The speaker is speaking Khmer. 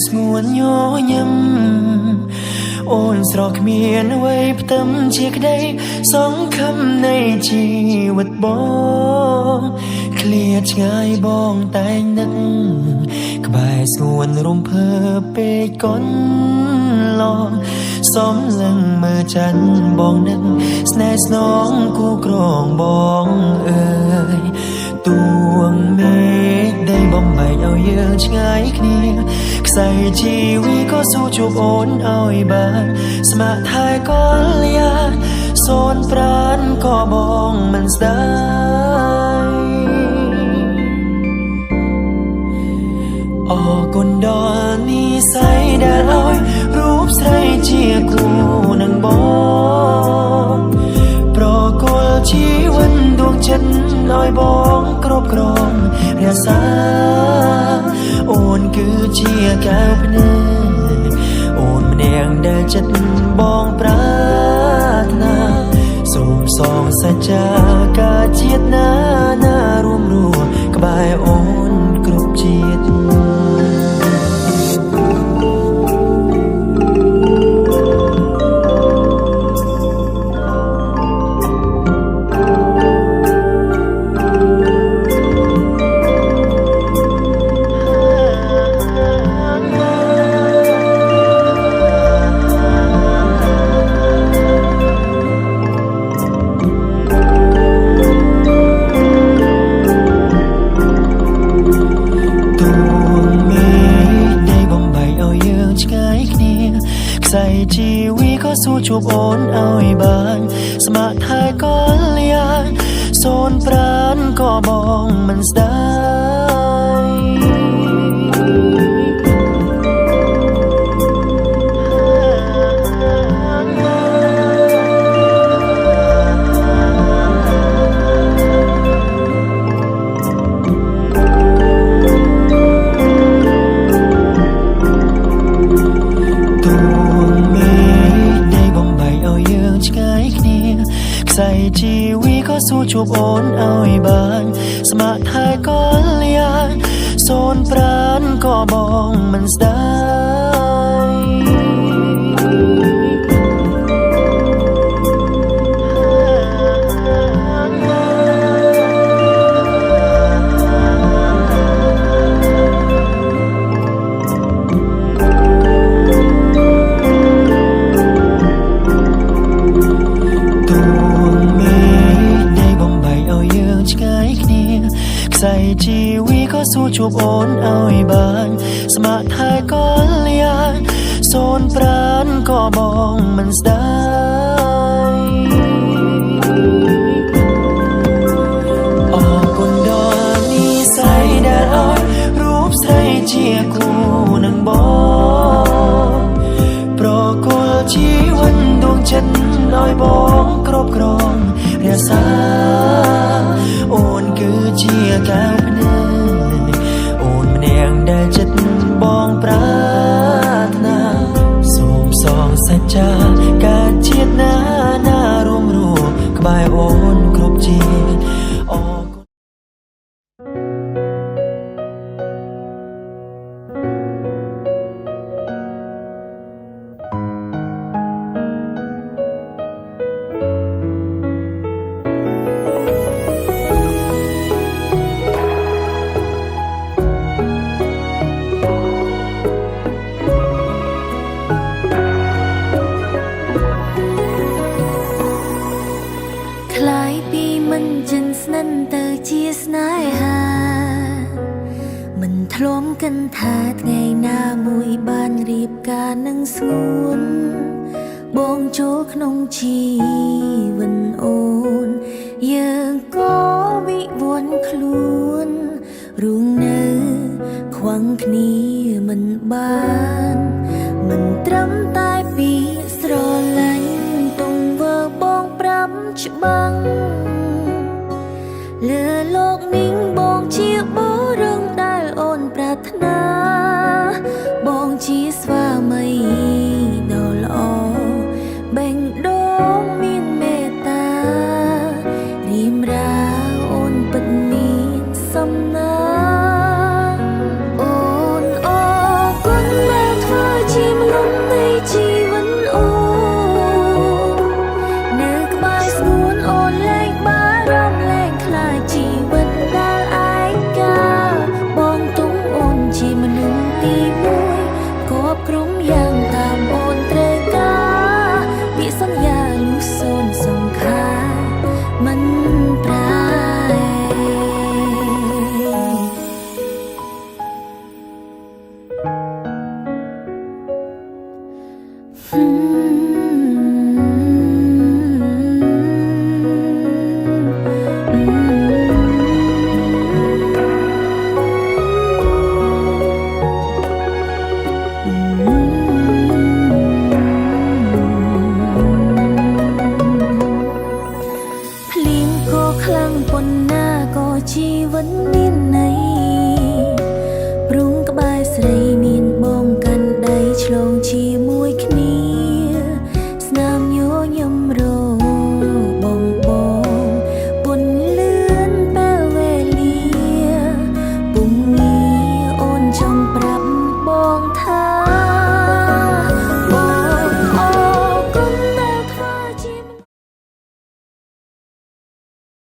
ស្ងួនញញឹមអូនស្រកគ្មានអ្វីផ្ទឹមជាក្តីសង្ឃឹមនៃជីវិតបងឃ្លាតឆ្ងាយបងតែងនឹកក្បែរស្ងួនរំភើបពេកកូនឡងសំឡឹងមើលច័ន្ទបងនឹកស្នេហ៍ស្នងគូក្រងបងអើយទួងមេឃដីបំបែកឲ្យយើងឆ្ងាយគ្នាខ្សែជីវីក៏ស៊ូជួបអូនឲ្យបានស្ម័គ្រថែកលយាសូនប្រានក៏បងមិនស្ដាយអរគុណដល់និស្ស័យដែលឲ្យរូបស្រីជាគូនឹងបងប្រគល់ជីវិតដួងចិត្តឲ្យបងគ្រប់គ្រងរក្សាអូនគឺជាកែវភ្នែកអូនម្នាក់ដែលចិត្តបងប្រាថ្នាសូមសងសច្ចាការជាតិណារួមរស់ក្បែរអូនគ្រប់ជាតិជីវីក៏ស៊ូជួបអូនឲ្យបានស្ម័គ្រថែកលយាសូនប្រានក៏បងមិនស្ដាយខ្សែជីវីក៏ស៊ូជួបអូនឲ្យបានស្ម័គ្រថែកលយាសូនប្រានក៏បងមិនស្ដាយខ្សែជីវីក៏ស៊ូជួបអូនឲ្យបានស្ម័គ្រថែកលយាសូនប្រានក៏បងមិនស្ដាយអរគុណដល់និស្ស័យដែលឲ្យរូបស្រីជាគូនឹងបងប្រគល់ជីវិតដួងចិត្តឲ្យបងគ្រប់គ្រងរក្សាអូនគឺជាកែវភ្នែកអូនម្នាក់ដែលចិត្តបងប្រាថ្នាសូមសងសច្ចាការជាតិណារួមរស់ក្បែរអូនគ្រប់ជាតិអរគុណទៅជាស្នេហាមិនធ្លំកិនថាថ្ងៃណាមួយបានរៀប កានឹងស្ងួនបងចូលក្នុងជីវិតអូនយើងក៏វិវត្តខ្លួនរួងនៅខ្វាំងគ្នាមិនបានមិនត្រឹមតែពីស្រឡាញ់ទង្វើបងប្រាប់ច្បាំងលើលោកនេះបងជាបរងដែលអូនប្រាថ្នាបងជាស្វាមីដ៏ល្អបេងដូងមានមេត្តារីមរាអូនពិតមានសំណាងអូនអរគុណដែលធ្វើជាមនុស្សនៃជីវិតអូននៅក្បែរស្ងួនអូនលែងបារម្ភលែងខ្លាចជីវិតដែលឯកាបងទុំអូនជាមនុស្សទីមួយគ្រប់ក្រុមយ៉ាងតាមអូនត្រូវការពាក្យសន្យាលុះសូនសង្ខារមិនប្រែ